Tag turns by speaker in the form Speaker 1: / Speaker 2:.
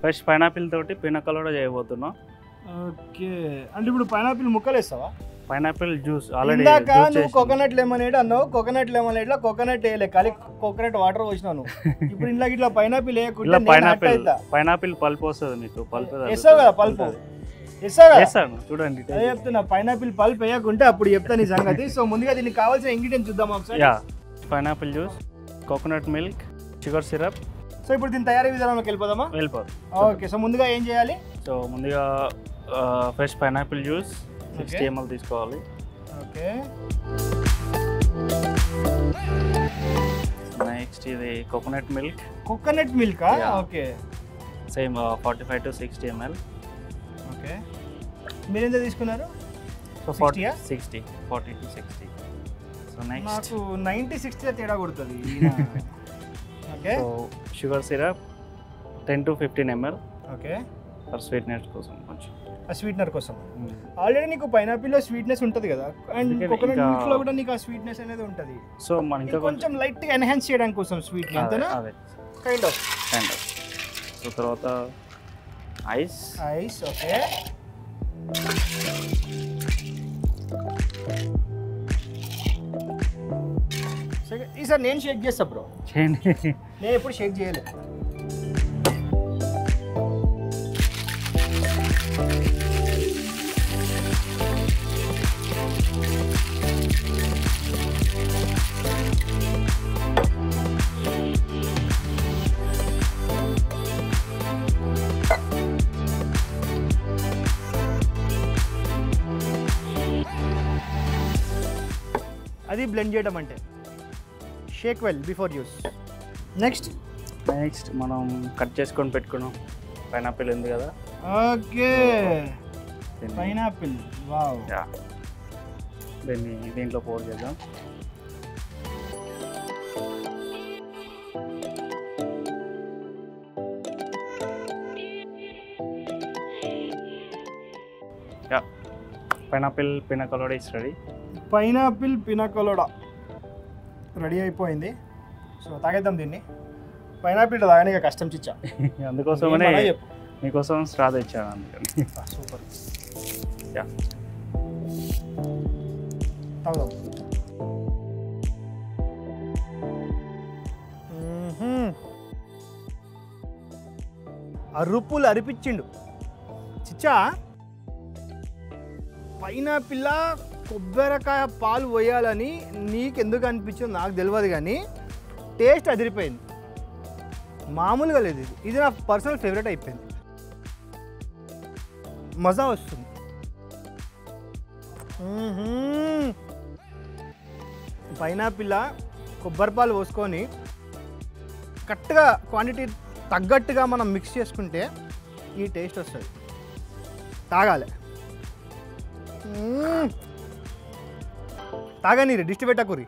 Speaker 1: Fresh pineapple తోటి పినకలోడా చేయబోతున్నాం.
Speaker 2: Okay, అంటే ఇప్పుడు పైనాపిల్ ముక్కలు వేస్తావా?
Speaker 1: పైనాపిల్ జ్యూస్ ఆల్రెడీ
Speaker 2: ఇందాక నువ్వు కోకోనట్ లెమనేడ్ అన్నావు. కోకోనట్ లెమనేడ్ లో కోకోనట్ వేయలే, ఖాళీ కోకోనట్ వాటర్ పోసినావు. ఇప్పుడు ఇంట్లో ఇట్లా పైనాపిల్ వేయకుండా
Speaker 1: పైనాపిల్ పల్పు వస్తుంది మీకు. పల్పు
Speaker 2: వేస్తావు కదా, పల్పు
Speaker 1: వేస్తాను చూడండి.
Speaker 2: అదే చెప్తున్నా, పైనాపిల్ పల్ప్ వేయకుంటే అప్పుడు చెప్తాను ఈ సంగతి. సో ముందుగా దీనికి కావాల్సిన ఇంగ్రీడియంట్స్ చూద్దాం ఒకసారి.
Speaker 1: Pineapple juice, coconut milk, sugar syrup.
Speaker 2: So ఇప్పుడు దీని తయారీ విధానంలోకి వెళ్ళిపోదామా?
Speaker 1: వెళ్ళిపోదు.
Speaker 2: ఓకే, సో ముందుగా ఏం చేయాలి?
Speaker 1: సో ముందుగా ఫ్రెష్ పైనాపిల్ జ్యూస్ 60 ml తీసుకోవాలి.
Speaker 2: ఓకే,
Speaker 1: నెక్స్ట్ ఇది coconut milk.
Speaker 2: Coconut milk. Okay,
Speaker 1: same 45 to 60 ml.
Speaker 2: Okay, మీరు ఎంత తీసుకున్నారు?
Speaker 1: So 40 to 60. సో నెక్స్ట్
Speaker 2: నాకు 90-60 తేడా కొడుతుంది. Okay,
Speaker 1: so sugar syrup 10 to 15 ml.
Speaker 2: Okay,
Speaker 1: for sweetness కోసం కొంచెం.
Speaker 2: స్వీట్నర్ కోసం. ఆల్రెడీ నీకు పైనాపిల్ లో స్వీట్నెస్ ఉంటుంది కదా, అండ్ కోకోనట్ మిల్క్ లో కూడా నీకు ఆ స్వీట్నెస్ అనేది ఉంటుంది.
Speaker 1: సో మనం ఇంకా
Speaker 2: కొంచెం లైట్ గా ఎన్హాన్స్ చేయడానికి కోసం స్వీట్ అంతేనా? Kind of.
Speaker 1: సో తర్వాత ఐస్.
Speaker 2: ఓకే, ఈసారి నేను షేక్ చేస్తా బ్రో.
Speaker 1: చేయండి.
Speaker 2: నేను ఎప్పుడు షేక్ చేయలేదు. అది బ్లెండ్ చేయడం అంటే. Shake well before use.
Speaker 1: Next మనం కట్ చేసుకొని పెట్టుకున్నాం పైనాపిల్ ఉంది కదా.
Speaker 2: Okay, pineapple. వావ్.
Speaker 1: దీంట్లో పోర్ చేద్దాం. Pineapple pina colada is ready.
Speaker 2: Pineapple pina colada ready అయిపోయింది. సో తాగేద్దాం దీన్ని. పైనాపిల్ తాగనే కష్టం చిచ్చా,
Speaker 1: అందుకోసమనే మీకోసం స్ట్రా తెచ్చాను. అందుకని
Speaker 2: సూపర్. తాగుదాం. అరుపులు అరిపించిండు చిచ్చా. పైనాపిల్ల కొబ్బరికాయ పాలు పోయాలని నీకెందుకు అనిపించిందో నాకు తెలియదు, కానీ టేస్ట్ అదిరిపోయింది. మామూలుగా లేదు. ఇది నా పర్సనల్ ఫేవరెట్ అయిపోయింది. మజా వస్తుంది. పైనాపిల్ల కొబ్బరి పాలు పోసుకొని కరెక్ట్గా క్వాంటిటీ తగ్గట్టుగా మనం మిక్స్ చేసుకుంటే ఈ టేస్ట్ వస్తుంది. తాగాలి. తాగనీరు, డిస్ట్ పెట్టకూరి.